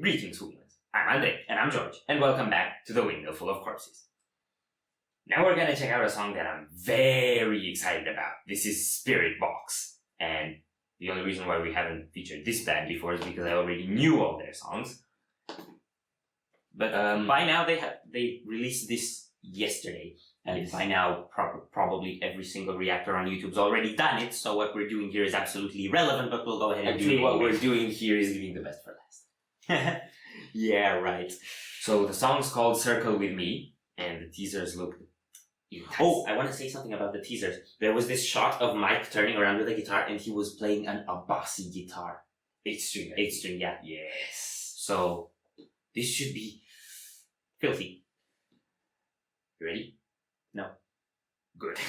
Greetings, humans. I'm Andre. And I'm George. And welcome back to the Windmill full of corpses. Now we're gonna check out a song that I'm very excited about. This is Spiritbox. And the only reason why we haven't featured this band before is because I already knew all their songs. But by now they released this yesterday. And Yes. by now, probably every single reactor on YouTube's already done it, so what we're doing here is absolutely irrelevant, but we'll go ahead and do what we're doing here is leaving the best for last. Yeah, right. So the song's called Circle With Me, and the teasers look... Oh, I want to say something about the teasers. There was this shot of Mike turning around with a guitar, and he was playing a bassy guitar. 8-string. 8-string, yeah. Yes. So, this should be filthy. You ready? No. Good.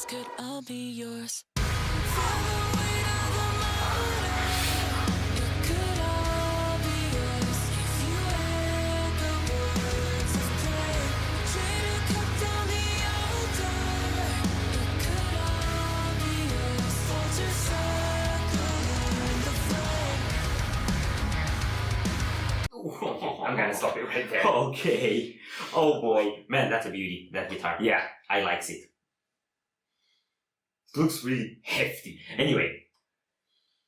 Could all be yours. I'm gonna stop it right there. Okay. Oh boy. Man, that's a beauty, that guitar. Yeah, I likes it. looks really hefty. Anyway,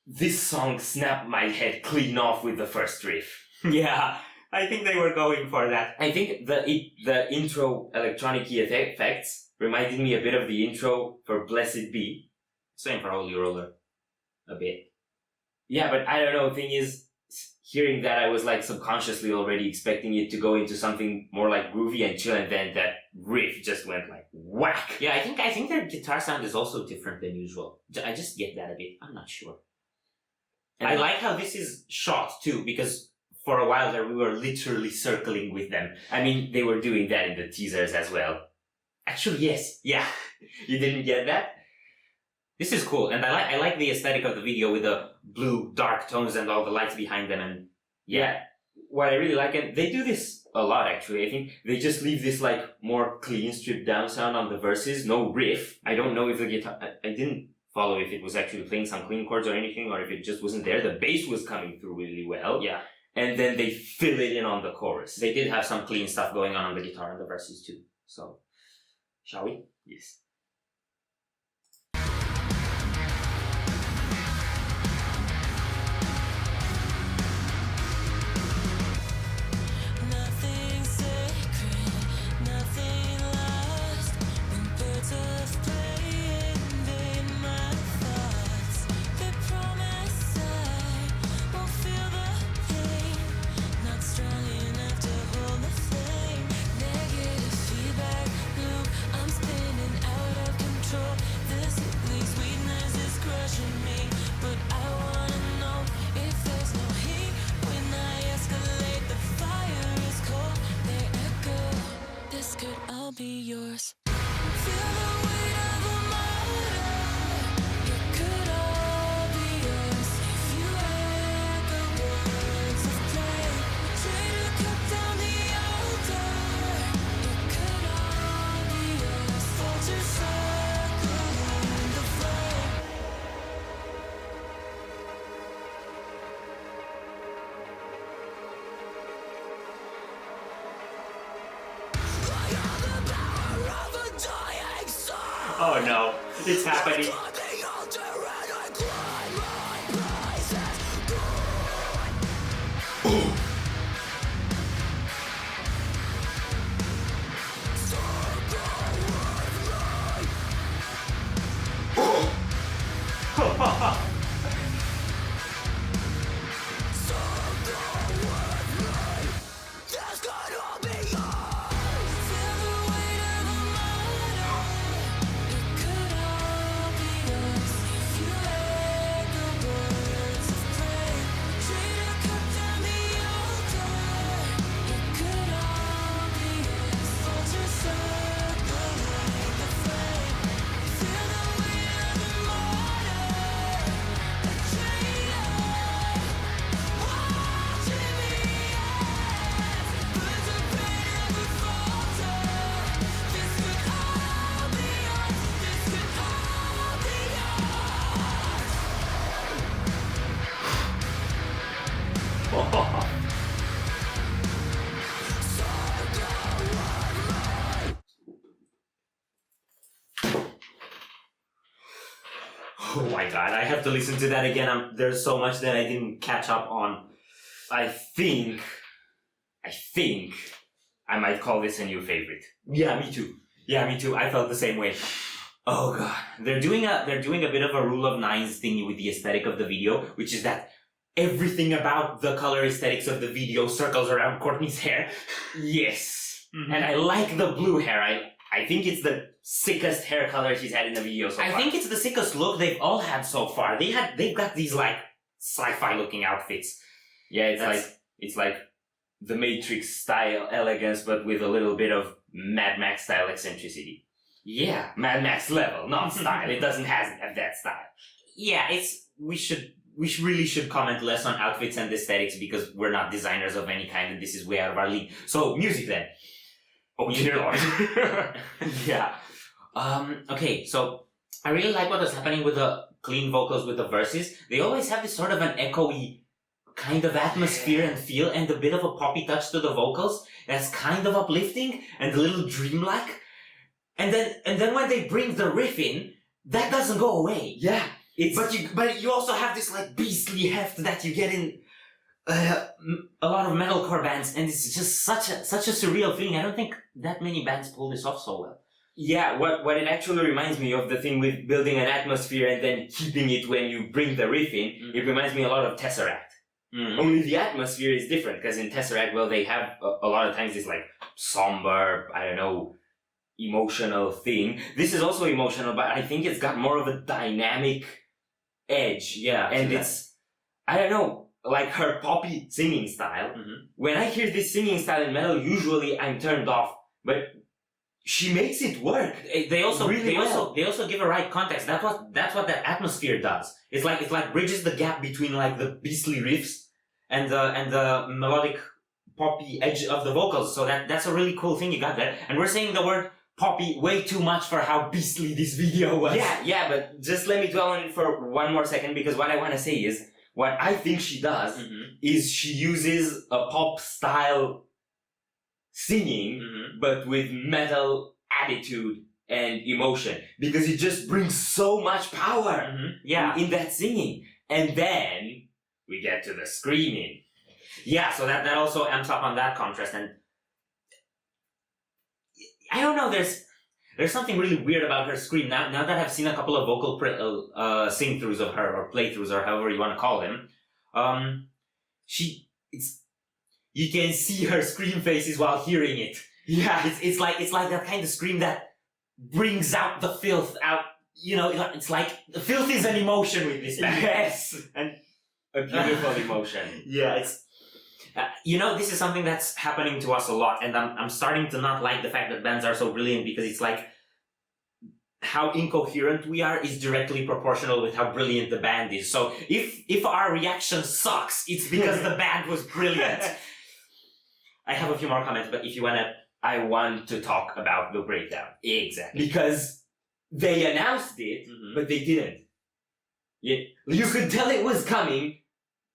this song snapped my head clean off with the first riff. Yeah, I think they were going for that. I think the intro electronic effects reminded me a bit of the intro for Blessed Be. Same for Holy Roller. A bit. Yeah, but I don't know, thing is, hearing that I was like subconsciously already expecting it to go into something more like groovy and chill, and then that riff just went like whack. Yeah, I think their guitar sound is also different than usual. I just get that a bit. I'm not sure. And I like how this is shot too, because for a while there we were literally circling with them. I mean, they were doing that in the teasers as well. Actually, yes. Yeah. You didn't get that? This is cool, and I like the aesthetic of the video with the blue dark tones and all the lights behind them, and yeah. What I really like, and they do this a lot actually, I think they just leave this like more clean stripped down sound on the verses, no riff. I don't know if the guitar, I didn't follow if it was actually playing some clean chords or anything, or if it just wasn't there. The bass was coming through really well. Yeah. And then they fill it in on the chorus. They did have some clean stuff going on the guitar and the verses too. So, shall we? Yes. Be yours. Oh no, it's happening. Oh my god, I have to listen to that again. There's so much that I didn't catch up on. I think I might call this a new favorite. Yeah, me too. I felt the same way. Oh god, they're doing a bit of a rule of nines thing with the aesthetic of the video, which is that everything about the color aesthetics of the video circles around Courtney's hair. Yes. Mm-hmm. And I like the blue hair. I think it's the sickest hair color she's had in the video so far. I think it's the sickest look they've all had so far. They've got these like sci-fi looking outfits. Yeah, it's like the Matrix style elegance, but with a little bit of Mad Max style eccentricity. Yeah, Mad Max level, not style. It doesn't have that style. Yeah, we really should comment less on outfits and aesthetics because we're not designers of any kind and this is way out of our league. So music then. Oh dear Lord. Yeah. Okay, so I really like what is happening with the clean vocals with the verses. They always have this sort of an echoey kind of atmosphere and feel and a bit of a poppy touch to the vocals that's kind of uplifting and a little dreamlike. And then when they bring the riff in, that doesn't go away. Yeah. But you also have this like beastly heft that you get in a lot of metalcore bands, and it's just such a surreal feeling. I don't think that many bands pull this off so well. Yeah, what it actually reminds me of, the thing with building an atmosphere and then keeping it when you bring the riff in, it reminds me a lot of Tesseract. Only the atmosphere is different, because in Tesseract, well, they have a lot of times this like somber, I don't know, emotional thing. This is also emotional, but I think it's got more of a dynamic edge. Yeah, and it's, I don't know, like her poppy singing style. When I hear this singing style in metal, usually I'm turned off, but she makes it work. They also give a right context. That's what that atmosphere does. It's like bridges the gap between like the beastly riffs and the melodic poppy edge of the vocals. So that's a really cool thing you got there. And we're saying the word poppy way too much for how beastly this video was. Yeah, but just let me dwell on it for one more second, because what I want to say is, what I think she does is she uses a pop style singing, but with metal attitude and emotion, because it just brings so much power in that singing. And then we get to the screaming. Yeah, so that also amps up on that contrast. And I don't know, there's something really weird about her scream. Now that I've seen a couple of vocal sing-throughs of her, or playthroughs, or however you want to call them, you can see her scream faces while hearing it. Yeah, it's like that kind of scream that brings out the filth out. You know, it's like the filth is an emotion with this band. Yes, and a beautiful emotion. Yeah, it's. This is something that's happening to us a lot, and I'm starting to not like the fact that bands are so brilliant, because it's like how incoherent we are is directly proportional with how brilliant the band is. So if our reaction sucks, it's because the band was brilliant. I have a few more comments, but if you wanna, I want to talk about the breakdown. Exactly. Because they announced it, but they didn't. You could tell it was coming,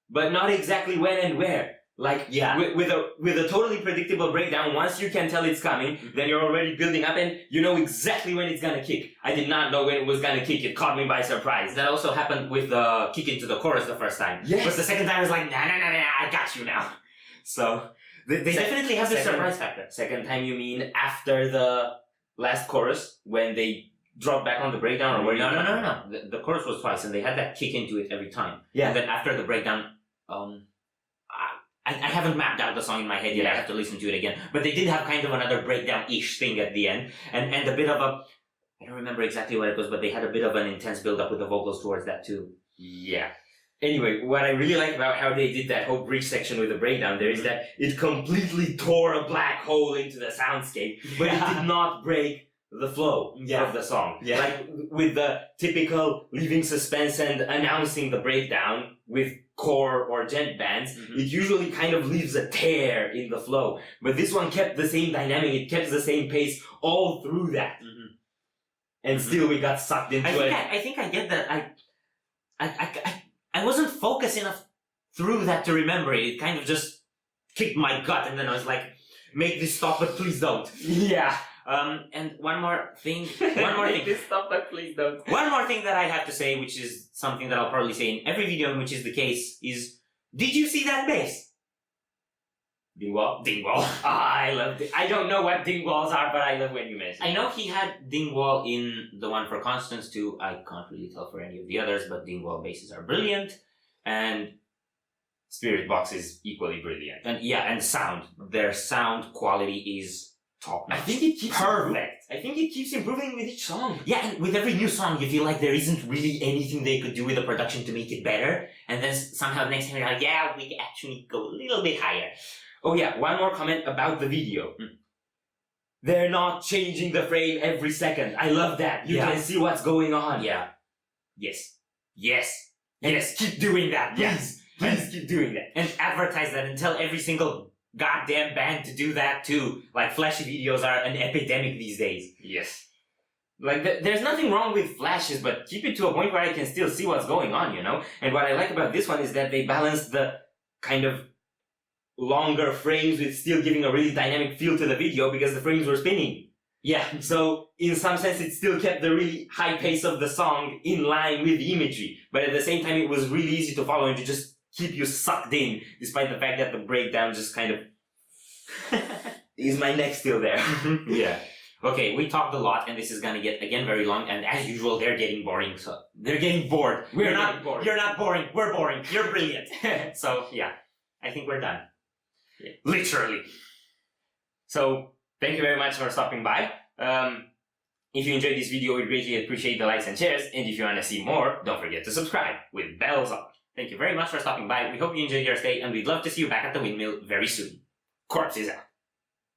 but not exactly when and where. Like, with a totally predictable breakdown, once you can tell it's coming, then you're already building up and you know exactly when it's gonna kick. I did not know when it was gonna kick. It caught me by surprise. That also happened with the kick into the chorus the first time. Yes. But the second time I was like, nah, I got you now. So, they definitely have the surprise factor. Second time, you mean after the last chorus, when they drop back on the breakdown, or were you? No. The chorus was twice, and they had that kick into it every time. Yeah. And then after the breakdown, I haven't mapped out the song in my head yet. Yeah. I have to listen to it again. But they did have kind of another breakdown-ish thing at the end, and a bit of a. I don't remember exactly what it was, but they had a bit of an intense build-up with the vocals towards that too. Yeah. Anyway, what I really like about how they did that whole bridge section with the breakdown there is that it completely tore a black hole into the soundscape, but it did not break the flow of the song. Yeah. Like with the typical leaving suspense and announcing the breakdown with core or gent bands, it usually kind of leaves a tear in the flow. But this one kept the same dynamic, it kept the same pace all through that. And still we got sucked into it. I think I get that. I wasn't focused enough through that to remember it. It kind of just kicked my gut, and then I was like, make this stop, but please don't. Yeah. And one more thing. Make this stop, but please don't. One more thing that I have to say, which is something that I'll probably say in every video, and which is the case, is, did you see that bass? Dingwall? Dingwall. I love it. I don't know what dingwalls are, but I love when you mention I know he had Dingwall in the one for Constance too. I can't really tell for any of the others, but Dingwall basses are brilliant. And Spiritbox is equally brilliant. and sound. Their sound quality is top notch. I think it keeps perfect. I think it keeps improving with each song. Yeah, and with every new song, you feel like there isn't really anything they could do with the production to make it better. And then somehow the next time you're like, yeah, we can actually go a little bit higher. Oh yeah, one more comment about the video. They're not changing the frame every second. I love that. You can see what's going on. Yeah. Yes. Yes, keep doing that. Please. Please keep doing that. And advertise that and tell every single goddamn band to do that too. Like, flashy videos are an epidemic these days. Yes. Like, there's nothing wrong with flashes, but keep it to a point where I can still see what's going on, you know? And what I like about this one is that they balanced the kind of longer frames with still giving a really dynamic feel to the video because the frames were spinning. Yeah. So, in some sense, it still kept the really high pace of the song in line with the imagery. But at the same time, it was really easy to follow and to just keep you sucked in, despite the fact that the breakdown just kind of... Is my neck still there? Yeah. Okay, we talked a lot, and this is gonna get, again, very long, and as usual, they're getting boring, so... They're getting bored. You're not boring, we're boring, you're brilliant. So, yeah, I think we're done. Yeah. Literally. So, thank you very much for stopping by. If you enjoyed this video, we greatly appreciate the likes and shares, and if you want to see more, don't forget to subscribe with bells on. Thank you very much for stopping by. We hope you enjoyed your stay, and we'd love to see you back at the Windmill very soon. Corpse is out.